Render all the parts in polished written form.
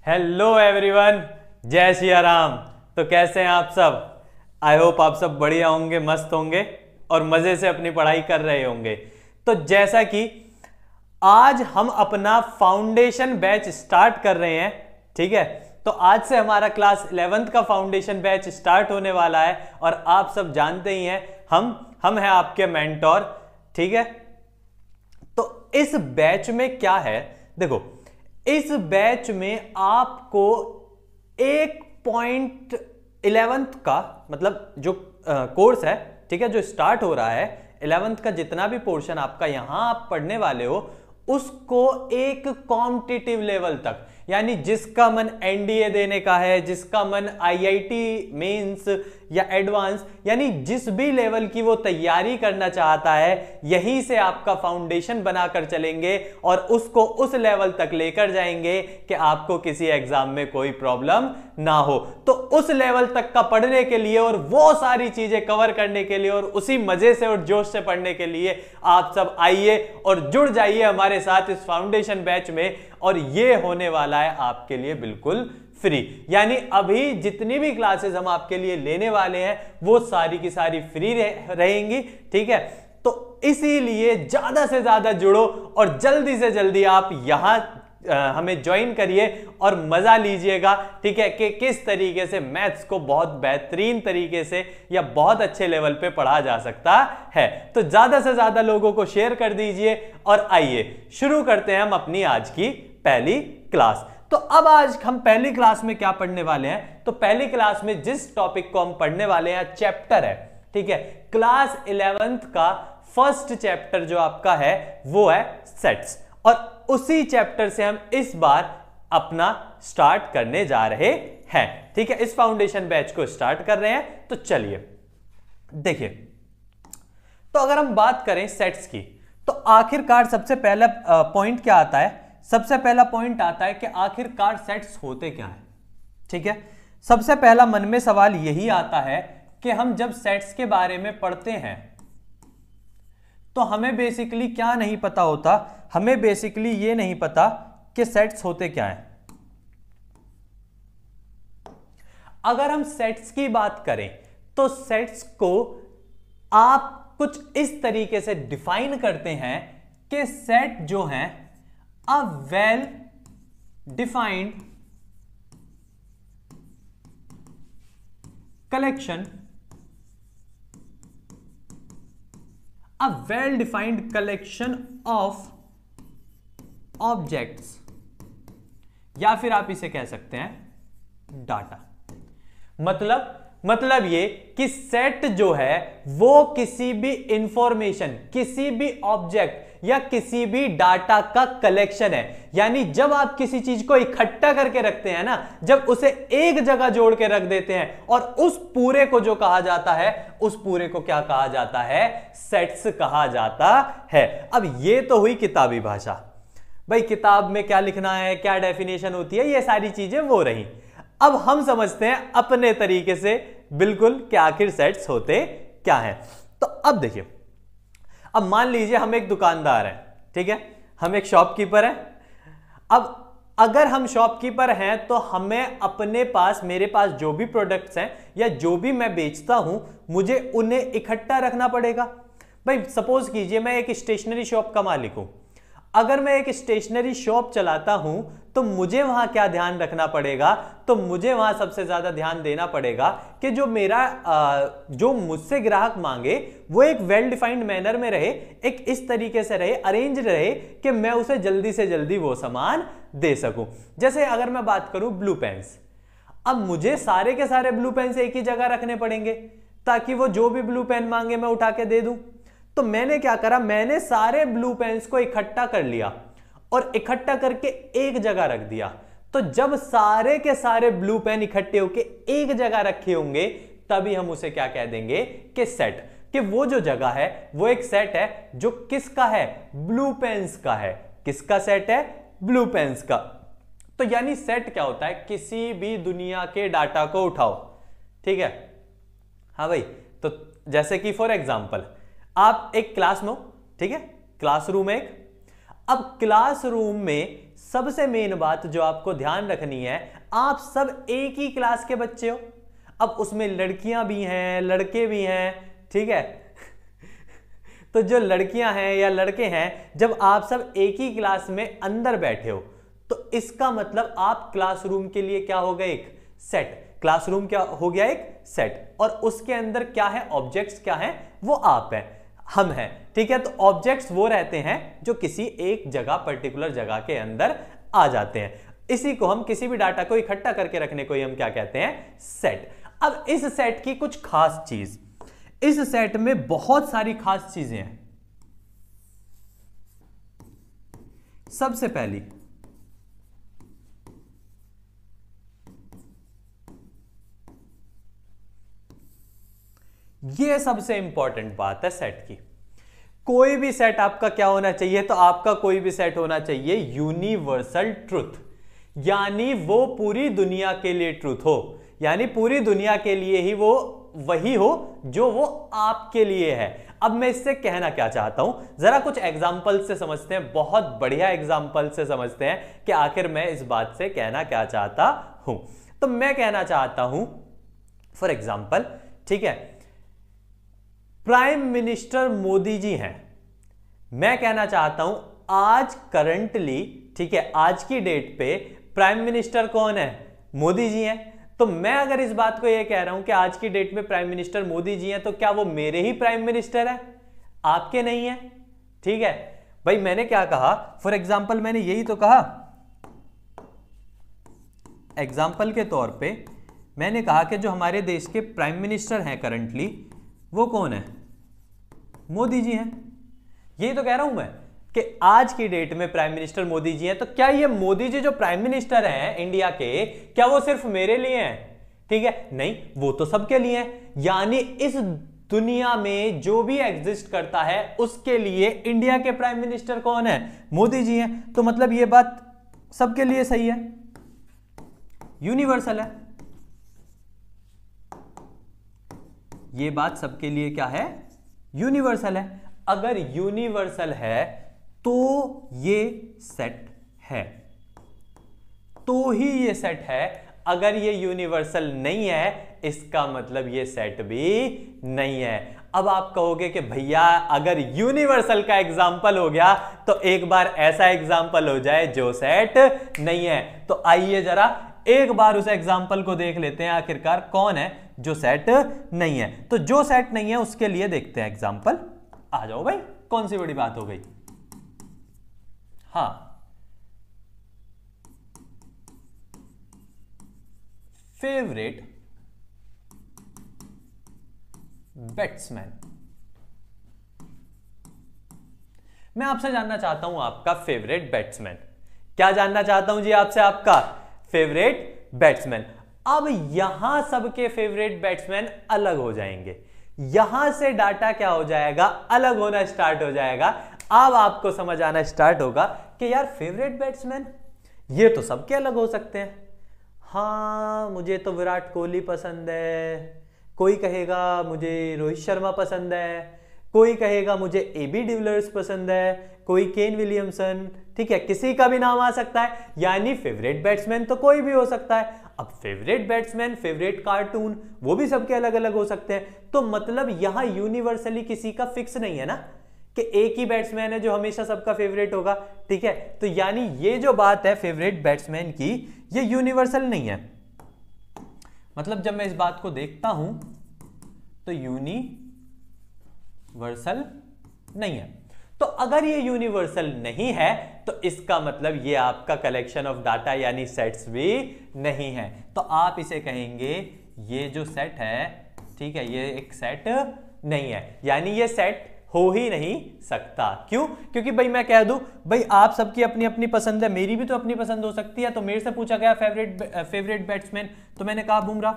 Hello everyone, जय सिया राम। तो कैसे हैं आप सब? आई होप आप सब बढ़िया होंगे, मस्त होंगे और मजे से अपनी पढ़ाई कर रहे होंगे। तो जैसा कि आज हम अपना फाउंडेशन बैच स्टार्ट कर रहे हैं, ठीक है। तो आज से हमारा क्लास 11th का फाउंडेशन बैच स्टार्ट होने वाला है और आप सब जानते ही हैं हम हैं आपके मेंटोर, ठीक है। तो इस बैच में क्या है, देखो इस बैच में आपको 1.11th का मतलब जो कोर्स है, ठीक है, जो स्टार्ट हो रहा है 11th का जितना भी पोर्शन आपका यहां आप पढ़ने वाले हो उसको एक कॉम्पिटिटिव लेवल तक, यानी जिसका मन एनडीए देने का है, जिसका मन आईआईटी मेंस या एडवांस, यानी जिस भी लेवल की वो तैयारी करना चाहता है, यहीं से आपका फाउंडेशन बनाकर चलेंगे और उसको उस लेवल तक लेकर जाएंगे कि आपको किसी एग्जाम में कोई प्रॉब्लम ना हो। तो उस लेवल तक का पढ़ने के लिए और वो सारी चीजें कवर करने के लिए और उसी मजे से और जोश से पढ़ने के लिए आप सब आइए और जुड़ जाइए हमारे साथ इस फाउंडेशन बैच में। और ये होने वाला है आपके लिए बिल्कुल फ्री, यानी अभी जितनी भी क्लासेस हम आपके लिए लेने वाले हैं वो सारी की सारी फ्री रहेंगी, ठीक है। तो इसीलिए ज्यादा से ज्यादा जुड़ो और जल्दी से जल्दी आप यहां हमें ज्वाइन करिए और मजा लीजिएगा, ठीक है, कि किस तरीके से मैथ्स को बहुत बेहतरीन तरीके से या बहुत अच्छे लेवल पे पढ़ा जा सकता है। तो ज्यादा से ज्यादा लोगों को शेयर कर दीजिए और आइए शुरू करते हैं हम अपनी आज की पहली क्लास। तो अब आज हम पहली क्लास में क्या पढ़ने वाले हैं, तो पहली क्लास में जिस टॉपिक को हम पढ़ने वाले हैं चैप्टर है, ठीक है, क्लास 11th का फर्स्ट चैप्टर जो आपका है वो है सेट्स, और उसी चैप्टर से हम इस बार अपना स्टार्ट करने जा रहे हैं, ठीक है। इस फाउंडेशन बैच को स्टार्ट कर रहे हैं। तो चलिए देखिए, तो अगर हम बात करें सेट्स की तो आखिरकार सबसे पहला पॉइंट क्या आता है, सबसे पहला पॉइंट आता है कि आखिरकार सेट्स होते क्या है, ठीक है। सबसे पहला मन में सवाल यही आता है कि हम जब सेट्स के बारे में पढ़ते हैं तो हमें बेसिकली क्या नहीं पता होता, हमें बेसिकली ये नहीं पता कि सेट्स होते क्या हैं। अगर हम सेट्स की बात करें तो सेट्स को आप कुछ इस तरीके से डिफाइन करते हैं कि सेट जो है a well defined collection, a well defined collection of objects, या फिर आप इसे कह सकते हैं डाटा। मतलब ये कि सेट जो है वो किसी भी इंफॉर्मेशन, किसी भी ऑब्जेक्ट या किसी भी डाटा का कलेक्शन है। यानी जब आप किसी चीज को इकट्ठा करके रखते हैं ना, जब उसे एक जगह जोड़ के रख देते हैं और उस पूरे को जो कहा जाता है, उस पूरे को क्या कहा जाता है, सेट्स कहा जाता है। अब ये तो हुई किताबी भाषा, भाई किताब में क्या लिखना है, क्या डेफिनेशन होती है, ये सारी चीजें वो रही। अब हम समझते हैं अपने तरीके से बिल्कुल कि आखिर सेट्स होते क्या हैं। तो अब देखिए, अब मान लीजिए हम एक दुकानदार हैं, ठीक है, हम एक शॉपकीपर हैं। अब अगर हम शॉपकीपर हैं तो हमें अपने पास, मेरे पास जो भी प्रोडक्ट्स हैं या जो भी मैं बेचता हूं, मुझे उन्हें इकट्ठा रखना पड़ेगा। भाई सपोज कीजिए मैं एक स्टेशनरी शॉप का मालिक हूं। अगर मैं एक स्टेशनरी शॉप चलाता हूं तो मुझे वहां क्या ध्यान रखना पड़ेगा, तो मुझे वहां सबसे ज्यादा ध्यान देना पड़ेगा कि जो मेरा जो मुझसे ग्राहक मांगे वो एक वेल डिफाइंड मैनर में रहे, एक इस तरीके से रहे, अरेंज रहे कि मैं उसे जल्दी से जल्दी वो सामान दे सकूं। जैसे अगर मैं बात करूं ब्लू पेन्स, अब मुझे सारे के सारे ब्लू पेन्स एक ही जगह रखने पड़ेंगे ताकि वो जो भी ब्लू पेन मांगे मैं उठा के दे दूं। तो मैंने क्या करा, मैंने सारे ब्लू पेन्स को इकट्ठा कर लिया और इकट्ठा करके एक जगह रख दिया। तो जब सारे के सारे ब्लू पेन इकट्ठे होके एक जगह रखे होंगे तभी हम उसे क्या कह देंगे कि सेट, कि वो जो जगह है वो एक सेट है जो किसका है, ब्लू पेन्स का है। किसका सेट है, ब्लू पेन्स का। तो यानी सेट क्या होता है, किसी भी दुनिया के डाटा को उठाओ, ठीक है। हाँ भाई, तो जैसे कि फॉर एग्जाम्पल आप एक क्लास में हो, ठीक है, क्लासरूम एक। अब क्लासरूम में सबसे मेन बात जो आपको ध्यान रखनी है, आप सब एक ही क्लास के बच्चे हो। अब उसमें लड़कियां भी हैं, लड़के भी हैं, ठीक है। तो जो लड़कियां हैं या लड़के हैं, जब आप सब एक ही क्लास में अंदर बैठे हो, तो इसका मतलब आप क्लासरूम के लिए क्या हो गए, एक सेट। क्लासरूम क्या हो गया, एक सेट। और उसके अंदर क्या है, ऑब्जेक्ट्स क्या है, वो आप हैं, हम हैं, ठीक है। तो ऑब्जेक्ट्स वो रहते हैं जो किसी एक जगह, पर्टिकुलर जगह के अंदर आ जाते हैं। इसी को हम, किसी भी डाटा को इकट्ठा करके रखने को ही हम क्या कहते हैं, सेट। अब इस सेट की कुछ खास चीज, इस सेट में बहुत सारी खास चीजें हैं। सबसे पहली, यह सबसे इंपॉर्टेंट बात है सेट की। कोई भी सेट आपका क्या होना चाहिए, तो आपका कोई भी सेट होना चाहिए यूनिवर्सल ट्रुथ, यानी वो पूरी दुनिया के लिए ट्रुथ हो, यानी पूरी दुनिया के लिए ही वो वही हो जो वो आपके लिए है। अब मैं इससे कहना क्या चाहता हूं, जरा कुछ एग्जाम्पल से समझते हैं, बहुत बढ़िया एग्जाम्पल से समझते हैं कि आखिर मैं इस बात से कहना क्या चाहता हूं। तो मैं कहना चाहता हूं, फॉर एग्जाम्पल, ठीक है, प्राइम मिनिस्टर मोदी जी हैं। मैं कहना चाहता हूं आज करंटली, ठीक है, आज की डेट पे प्राइम मिनिस्टर कौन है, मोदी जी हैं। तो मैं अगर इस बात को यह कह रहा हूं कि आज की डेट में प्राइम मिनिस्टर मोदी जी हैं, तो क्या वो मेरे ही प्राइम मिनिस्टर है, आपके नहीं है, ठीक है भाई। मैंने क्या कहा, फॉर एग्जाम्पल मैंने यही तो कहा, एग्जाम्पल के तौर पे मैंने कहा कि जो हमारे देश के प्राइम मिनिस्टर हैं करंटली, वो कौन है, मोदी जी हैं। यही तो कह रहा हूं मैं कि आज की डेट में प्राइम मिनिस्टर मोदी जी हैं। तो क्या ये मोदी जी जो प्राइम मिनिस्टर हैं इंडिया के, क्या वो सिर्फ मेरे लिए हैं, ठीक है, नहीं, वो तो सबके लिए हैं। यानी इस दुनिया में जो भी एग्जिस्ट करता है उसके लिए इंडिया के प्राइम मिनिस्टर कौन है, मोदी जी हैं। तो मतलब ये बात सबके लिए सही है, यूनिवर्सल है। ये बात सबके लिए क्या है, यूनिवर्सल है। अगर यूनिवर्सल है तो ये सेट है, तो ही ये सेट है। अगर ये यूनिवर्सल नहीं है, इसका मतलब ये सेट भी नहीं है। अब आप कहोगे कि भैया अगर यूनिवर्सल का एग्जाम्पल हो गया, तो एक बार ऐसा एग्जाम्पल हो जाए जो सेट नहीं है। तो आइए जरा एक बार उस एग्जाम्पल को देख लेते हैं, आखिरकार कौन है जो सेट नहीं है। तो जो सेट नहीं है उसके लिए देखते हैं एग्जाम्पल। आ जाओ भाई, कौन सी बड़ी बात हो गई। हाँ, फेवरेट बैट्समैन। मैं आपसे जानना चाहता हूं आपका फेवरेट बैट्समैन। क्या जानना चाहता हूं जी आपसे, आपका फेवरेट बैट्समैन। अब यहां सबके फेवरेट बैट्समैन अलग हो जाएंगे, यहां से डाटा क्या हो जाएगा, अलग होना स्टार्ट हो जाएगा। अब आपको समझ आना स्टार्ट होगा कि यार फेवरेट बैट्समैन ये तो सबके अलग हो सकते हैं। हाँ, मुझे तो विराट कोहली पसंद है, कोई कहेगा मुझे रोहित शर्मा पसंद है, कोई कहेगा मुझे एबी डिविलियर्स पसंद है, कोई केन विलियमसन, ठीक है, किसी का भी नाम आ सकता है। यानी फेवरेट बैट्समैन तो कोई भी हो सकता है। अब फेवरेट बैट्समैन, फेवरेट कार्टून, वो भी सबके अलग अलग हो सकते हैं। तो मतलब यहां यूनिवर्सली किसी का फिक्स नहीं है ना कि एक ही बैट्समैन है जो हमेशा सबका फेवरेट होगा, ठीक है। तो यानी ये जो बात है फेवरेट बैट्समैन की, ये यूनिवर्सल नहीं है। मतलब जब मैं इस बात को देखता हूं तो यूनिवर्सल नहीं है। तो अगर ये यूनिवर्सल नहीं है तो इसका मतलब ये आपका कलेक्शन ऑफ डाटा यानी सेट्स भी नहीं है। तो आप इसे कहेंगे ये जो सेट है, ठीक है, ये एक सेट नहीं है, यानी ये सेट हो ही नहीं सकता। क्यों? क्योंकि भाई मैं कह दूं भाई आप सबकी अपनी अपनी पसंद है, मेरी भी तो अपनी पसंद हो सकती है। तो मेरे से पूछा गया फेवरेट बैट्समैन, तो मैंने कहा बुमराह।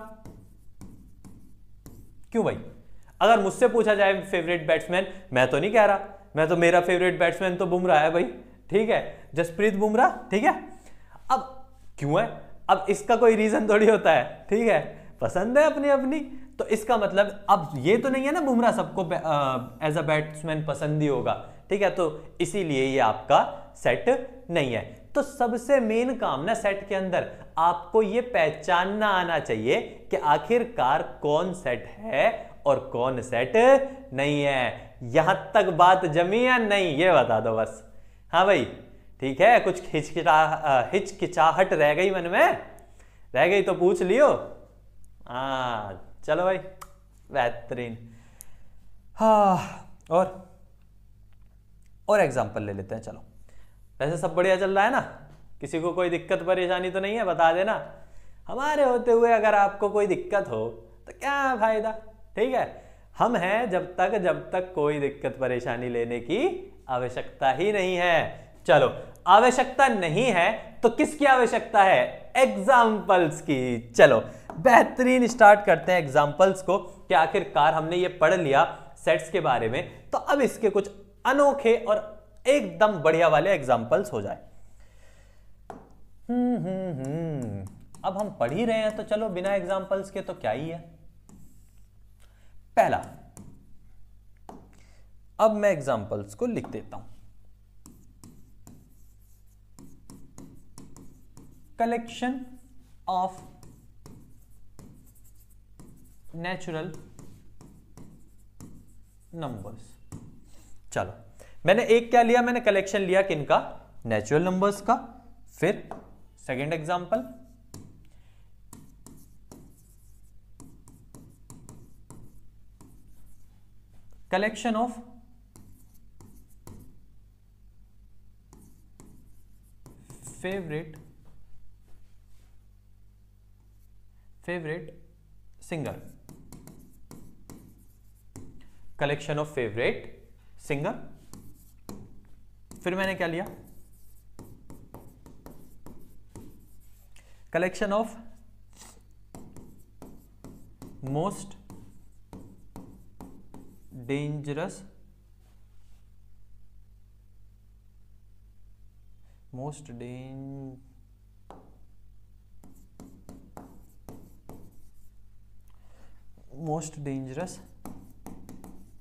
क्यों भाई? अगर मुझसे पूछा जाए फेवरेट बैट्समैन, मैं तो नहीं कह रहा, मैं तो मेरा फेवरेट बैट्समैन तो बुमराह है भाई, ठीक है, जसप्रीत बुमराह, ठीक है। अब क्यों है? अब इसका कोई रीजन थोड़ी होता है, ठीक है, पसंद है अपनी अपनी। तो इसका मतलब अब ये तो नहीं है ना बुमराह सबको एज अ बैट्समैन पसंद ही होगा, ठीक है। तो इसीलिए ये आपका सेट नहीं है। तो तो सबसे मेन काम ना सेट के अंदर आपको ये पहचानना आना चाहिए कि आखिरकार कौन सेट है और कौन सेट नहीं है। यहां तक बात जमी या नहीं, ये बता दो बस। हाँ भाई ठीक है, कुछ हिचकिचाहट रह गई मन में, रह गई तो पूछ लियो। हाँ चलो भाई बेहतरीन। हाँ और एग्जाम्पल ले लेते हैं। चलो वैसे सब बढ़िया चल रहा है ना, किसी को कोई दिक्कत परेशानी तो नहीं है, बता देना। हमारे होते हुए अगर आपको कोई दिक्कत हो तो क्या फायदा, ठीक है। हम हैं जब तक कोई दिक्कत परेशानी लेने की आवश्यकता ही नहीं है। चलो आवश्यकता नहीं है तो किसकी आवश्यकता है? एग्जाम्पल्स की। चलो बेहतरीन स्टार्ट करते हैं एग्जाम्पल्स को कि आखिरकार हमने ये पढ़ लिया सेट्स के बारे में, तो अब इसके कुछ अनोखे और एकदम बढ़िया वाले एग्जाम्पल्स हो जाए। अब हम पढ़ ही रहे हैं तो चलो बिना एग्जाम्पल्स के तो क्या ही है। पहला, अब मैं एग्जाम्पल्स को लिख देता हूं। Collection of natural numbers. चलो मैंने एक क्या लिया, मैंने कलेक्शन लिया किनका? नेचुरल नंबर्स का। फिर second example, collection of favourite singer. Collection of favourite singer. फिर मैंने क्या लिया? Collection of most dangerous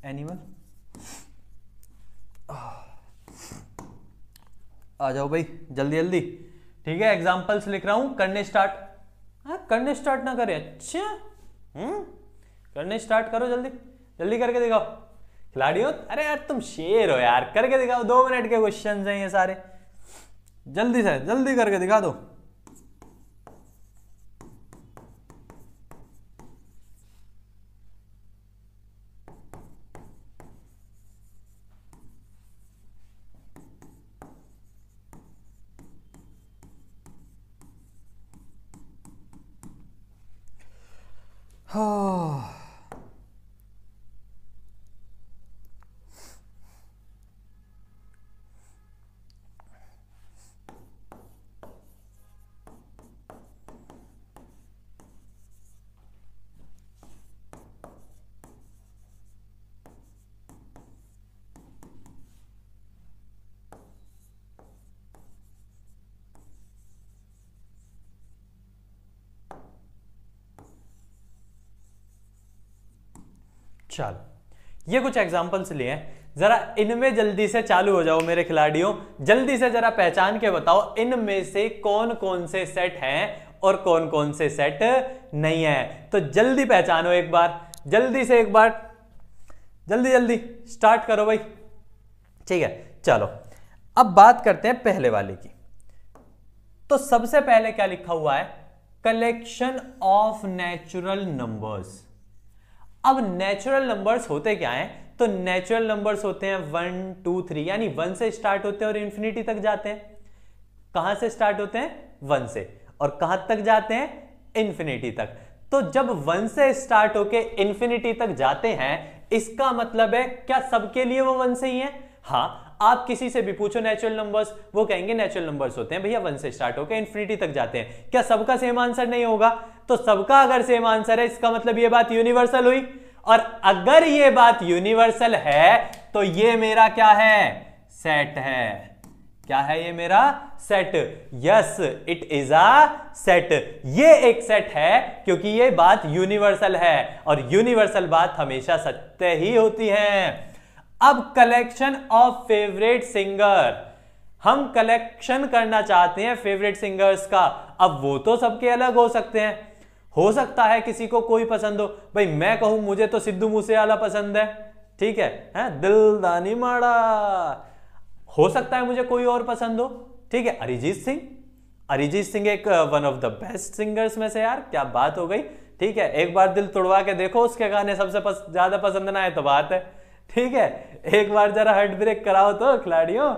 animal. आ जाओ भाई जल्दी जल्दी, ठीक है। एग्जाम्पल्स लिख रहा हूं, करने स्टार्ट। हाँ करने स्टार्ट ना करें, अच्छा करने स्टार्ट करो, जल्दी जल्दी करके दिखाओ खिलाड़ियों। अरे यार तुम शेर हो यार, करके दिखाओ। 2 मिनट के क्वेश्चन हैं ये सारे, जल्दी से जल्दी करके दिखा दो। हाँ चलो ये कुछ एग्जांपल्स लिए हैं, जरा इनमें जल्दी से चालू हो जाओ मेरे खिलाड़ियों। जल्दी से जरा पहचान के बताओ इनमें से कौन कौन से सेट हैं और कौन कौन से सेट नहीं है। तो जल्दी पहचानो एक बार, जल्दी से एक बार, जल्दी जल्दी स्टार्ट करो भाई, ठीक है। चलो अब बात करते हैं पहले वाले की। तो सबसे पहले क्या लिखा हुआ है? Collection of natural numbers. अब नेचुरल नंबर्स होते क्या हैं? तो नेचुरल नंबर्स होते हैं 1 2 3, यानी 1 से स्टार्ट होते हैं और इंफिनिटी तक जाते हैं। कहां से स्टार्ट होते हैं? 1 से। और कहां तक जाते हैं? इंफिनिटी तक। तो जब 1 से स्टार्ट होके इंफिनिटी तक जाते हैं, इसका मतलब है क्या सबके लिए वो 1 से ही है? हाँ, आप किसी से भी पूछो नेचुरल नंबर्स, वो कहेंगे नेचुरल नंबर्स होते हैं भैया 1 से स्टार्ट होकर इन्फिनिटी तक जाते हैं। क्या सबका सेम आंसर नहीं होगा? तो सबका अगर सेम आंसर है, इसका मतलब ये बात यूनिवर्सल हुई। और अगर ये बात यूनिवर्सल है तो ये मेरा क्या है? सेट है। क्या है ये मेरा? Set. Yes it is a set. ये एक सेट है क्योंकि ये बात यूनिवर्सल है, और यूनिवर्सल बात हमेशा सत्य ही होती है। अब कलेक्शन ऑफ फेवरेट सिंगर, हम कलेक्शन करना चाहते हैं फेवरेट सिंगर्स का। अब वो तो सबके अलग हो सकते हैं, हो सकता है किसी को कोई पसंद हो। भाई मैं कहूं मुझे तो सिद्धू मूसेवाला पसंद है, ठीक है, दिल दानी माड़ा। हो सकता है मुझे कोई और पसंद हो, ठीक है, अरिजीत सिंह एक one of the best singers में से यार, क्या बात हो गई, ठीक है। एक बार दिल तोड़वा के देखो, उसके गाने सबसे ज्यादा पसंद ना आए तो बात है, ठीक है। एक बार जरा हार्ट ब्रेक कराओ तो खिलाड़ियों।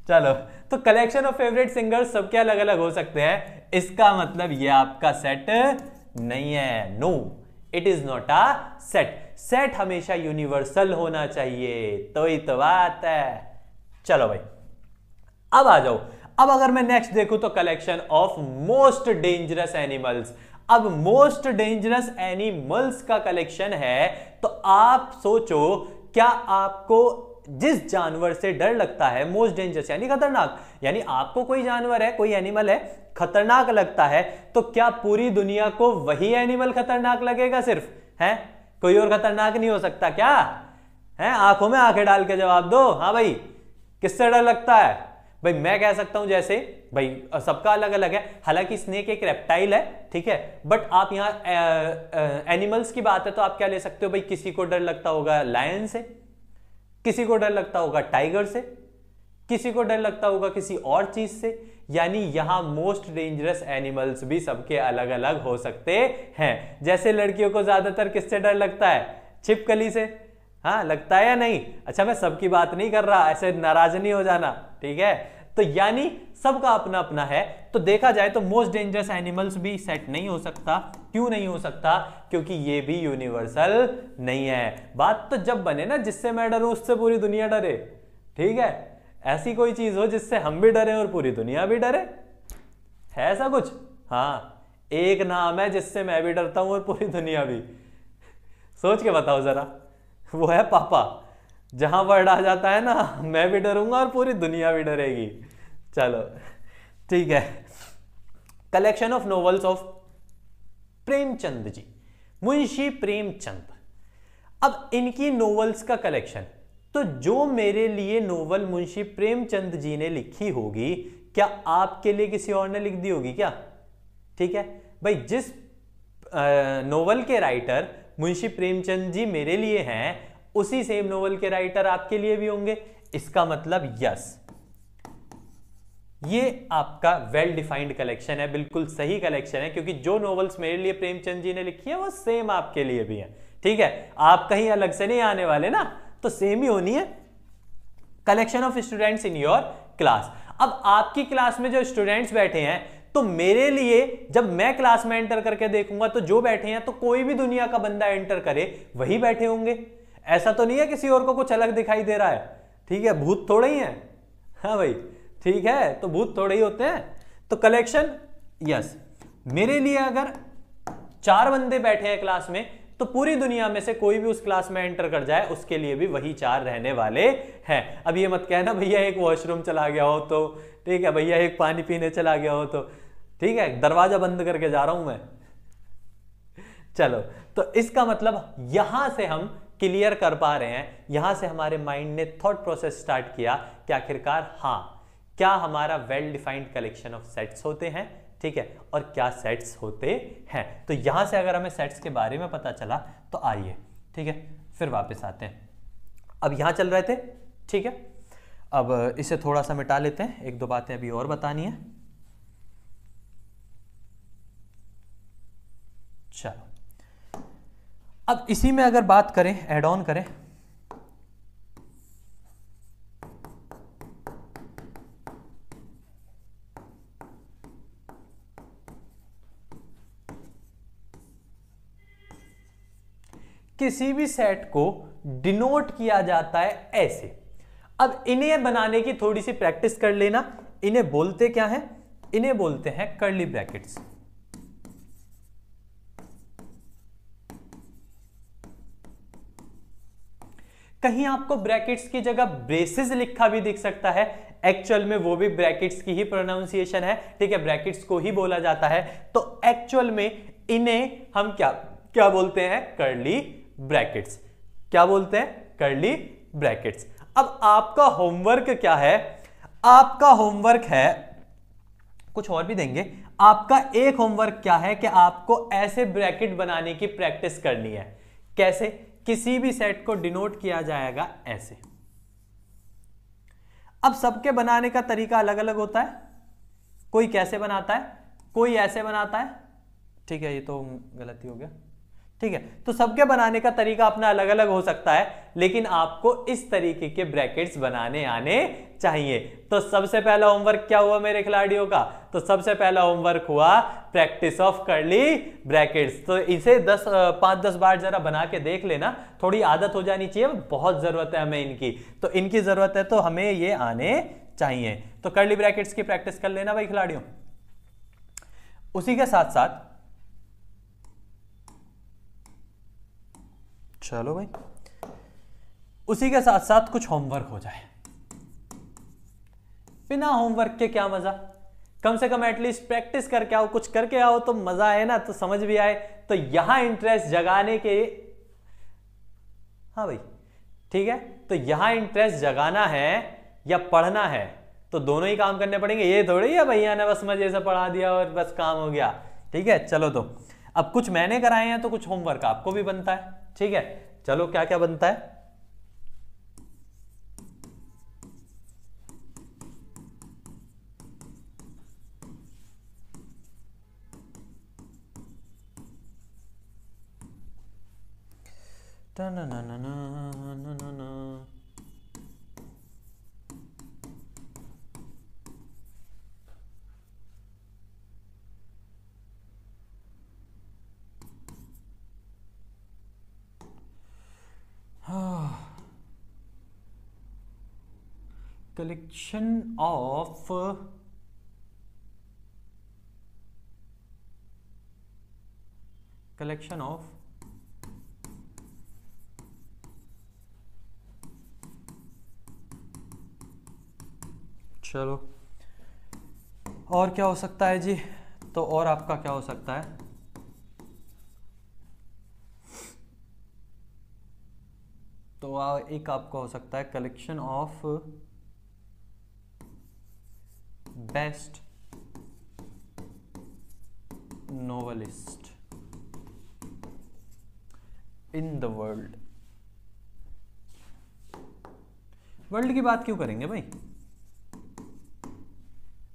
चलो, तो कलेक्शन ऑफ फेवरेट सिंगर्स सबके अलग अलग हो सकते हैं, इसका मतलब ये आपका सेट नहीं है। No, it is not a set. Set हमेशा यूनिवर्सल होना चाहिए, तो ही तो बात है। चलो भाई, अब आ जाओ। अब अगर मैं नेक्स्ट देखूं तो collection of most dangerous animals. अब मोस्ट डेंजरस एनिमल्स का कलेक्शन है, तो आप सोचो, क्या आपको जिस जानवर से डर लगता है, मोस्ट डेंजरस यानी खतरनाक, यानी आपको कोई जानवर है, कोई एनिमल है खतरनाक लगता है, तो क्या पूरी दुनिया को वही एनिमल खतरनाक लगेगा सिर्फ? है कोई और खतरनाक नहीं हो सकता क्या? है, आंखों में आंखें डाल के जवाब दो। हाँ भाई, किससे डर लगता है? भाई मैं कह सकता हूं, जैसे भाई सबका अलग अलग है, हालांकि स्नेक एक रेप्टाइल है, ठीक है, बट आप यहां एनिमल्स की बात है तो आप क्या ले सकते हो भाई? किसी को डर लगता होगा लायन से, किसी को डर लगता होगा टाइगर से, किसी को डर लगता होगा किसी और चीज से। यानी यहां मोस्ट डेंजरस एनिमल्स भी सबके अलग अलग हो सकते हैं। जैसे लड़कियों को ज्यादातर किससे डर लगता है? छिपकली से। हाँ, लगता है या नहीं? अच्छा, मैं सबकी बात नहीं कर रहा, ऐसे नाराज नहीं हो जाना, ठीक है। तो यानी सबका अपना अपना है। तो देखा जाए तो मोस्ट डेंजरस एनिमल्स भी सेट नहीं हो सकता। क्यों नहीं हो सकता? क्योंकि ये भी यूनिवर्सल नहीं है। बात तो जब बने ना, जिससे मैं डरूं उससे पूरी दुनिया डरे, ठीक है। ऐसी कोई चीज हो जिससे हम भी डरे और पूरी दुनिया भी डरे, है ऐसा कुछ? हाँ, एक नाम है जिससे मैं भी डरता हूं और पूरी दुनिया भी। सोच के बताओ जरा, वो है पापा। जहां वर्ड आ जाता है ना, मैं भी डरूंगा और पूरी दुनिया भी डरेगी। चलो ठीक है। Collection of novels of Premchand ji, Munshi Premchand. अब इनकी नॉवेल्स का कलेक्शन, तो जो मेरे लिए नॉवेल मुंशी प्रेमचंद जी ने लिखी होगी, क्या आपके लिए किसी और ने लिख दी होगी क्या? ठीक है भाई, जिस नॉवेल के राइटर मुंशी प्रेमचंद जी मेरे लिए हैं, उसी सेम नॉवेल के राइटर आपके लिए भी होंगे। इसका मतलब यस, ये आपका वेल डिफाइंड कलेक्शन है, बिल्कुल सही कलेक्शन है, क्योंकि जो नॉवेल्स मेरे लिए प्रेमचंद जी ने लिखी है वो सेम आपके लिए भी है, ठीक है। आप कहीं अलग से नहीं आने वाले ना, तो सेम ही होनी है। Collection of students in your class. अब आपकी क्लास में जो स्टूडेंट्स बैठे हैं, तो मेरे लिए जब मैं क्लास में एंटर करके देखूंगा, तो जो बैठे हैं, तो कोई भी दुनिया का बंदा एंटर करे वही बैठे होंगे। ऐसा तो नहीं है किसी और को कुछ अलग दिखाई दे रहा है, ठीक है। भूत थोड़े ही हैं, हाँ भाई, ठीक है, तो भूत थोड़े ही होते हैं। तो कलेक्शन यस, मेरे लिए अगर 4 बंदे बैठे हैं क्लास में, तो पूरी दुनिया में से कोई भी उस क्लास में एंटर कर जाए, उसके लिए भी वही 4 रहने वाले हैं। अब ये मत कहना भैया एक वॉशरूम चला गया हो तो, ठीक है, भैया एक पानी पीने चला गया हो तो, ठीक है, दरवाजा बंद करके जा रहा हूं मैं। चलो, तो इसका मतलब यहां से हम क्लियर कर पा रहे हैं, यहां से हमारे माइंड ने थॉट प्रोसेस स्टार्ट किया कि आखिरकार हाँ, क्या हमारा well defined collection of sets होते हैं, ठीक है, और क्या सेट्स होते हैं। तो यहां से अगर हमें सेट्स के बारे में पता चला, तो आइए, ठीक है, फिर वापस आते हैं। अब यहां चल रहे थे, ठीक है, अब इसे थोड़ा सा मिटा लेते हैं, 1-2 बातें अभी और बतानी है। चलो, अब इसी में अगर बात करें, ऐड ऑन करें, किसी भी सेट को डिनोट किया जाता है ऐसे। अब इन्हें बनाने की थोड़ी सी प्रैक्टिस कर लेना। इन्हें बोलते क्या है? इन्हें बोलते हैं कर्ली ब्रैकेट्स। कहीं आपको ब्रैकेट्स की जगह ब्रेसेस लिखा भी दिख सकता है, एक्चुअल में वो भी ब्रैकेट्स की ही प्रोनाउंसिएशन है, ठीक है, ब्रैकेट्स को ही बोला जाता है। तो एक्चुअल में इन्हें हम क्या बोलते हैं? Curly brackets. क्या बोलते हैं? Curly brackets. अब आपका होमवर्क क्या है? आपका होमवर्क है, कुछ और भी देंगे, आपका एक होमवर्क क्या है कि आपको ऐसे ब्रैकेट बनाने की प्रैक्टिस करनी है। कैसे? किसी भी सेट को डिनोट किया जाएगा ऐसे। अब सबके बनाने का तरीका अलग अलग होता है, कोई कैसे बनाता है, कोई ऐसे बनाता है, ठीक है, ये तो गलती हो गया, ठीक है। तो सबके बनाने का तरीका अपना अलग अलग हो सकता है, लेकिन आपको इस तरीके के ब्रैकेट्स बनाने आने चाहिए। तो सबसे पहला होमवर्क क्या हुआ मेरे खिलाड़ियों का? तो सबसे पहला होमवर्क हुआ प्रैक्टिस ऑफ कर्ली ब्रैकेट्स। तो इसे 5-10 बार जरा बना के देख लेना, थोड़ी आदत हो जानी चाहिए, बहुत जरूरत है हमें इनकी, तो इनकी जरूरत है, तो हमें ये आने चाहिए। तो कर्ली ब्रैकेट्स की प्रैक्टिस कर लेना भाई खिलाड़ियों। उसी के साथ साथ चलो भाई, उसी के साथ साथ कुछ होमवर्क हो जाए। बिना होमवर्क के क्या मजा? कम से कम एटलीस्ट प्रैक्टिस करके आओ, कुछ करके आओ तो मजा आए ना, तो समझ भी आए। तो यहां इंटरेस्ट जगाने के, हाँ भाई ठीक है, तो यहां इंटरेस्ट जगाना है या पढ़ना है, तो दोनों ही काम करने पड़ेंगे। ये थोड़ी है भैया ने बस मजे से पढ़ा दिया और बस काम हो गया, ठीक है। चलो, तो अब कुछ मैंने कराए हैं तो कुछ होमवर्क आपको भी बनता है, ठीक है। चलो, क्या क्या बनता है? collection of चलो, और क्या हो सकता है जी? तो और आपका क्या हो सकता है? तो एक आपका हो सकता है collection of best novelist in the world. World की बात क्यों करेंगे भाई?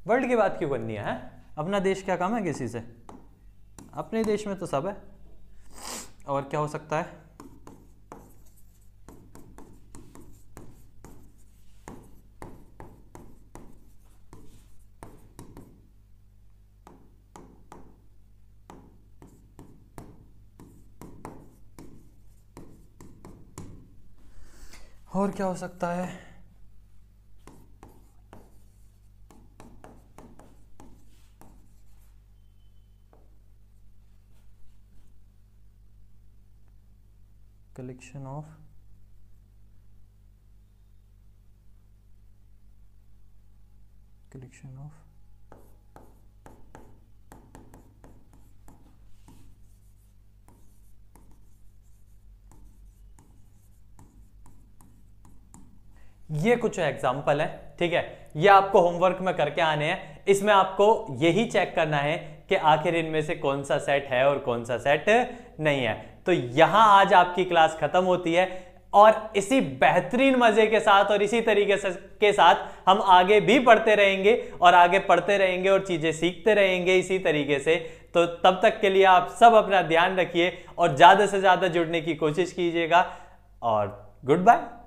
वर्ल्ड की बात क्यों करनी है? अपना देश क्या काम है किसी से? अपने देश में तो सब है। और क्या हो सकता है? और क्या हो सकता है? collection of ये कुछ एग्जाम्पल है, ठीक है। ये आपको होमवर्क में करके आने हैं। इसमें आपको यही चेक करना है कि आखिर इनमें से कौन सा सेट है और कौन सा सेट नहीं है। तो यहां आज आपकी क्लास खत्म होती है, और इसी बेहतरीन मजे के साथ और इसी तरीके से के साथ हम आगे भी पढ़ते रहेंगे और आगे पढ़ते रहेंगे और चीजें सीखते रहेंगे इसी तरीके से। तो तब तक के लिए आप सब अपना ध्यान रखिए और ज्यादा से ज्यादा जुड़ने की कोशिश कीजिएगा, और गुड बाय।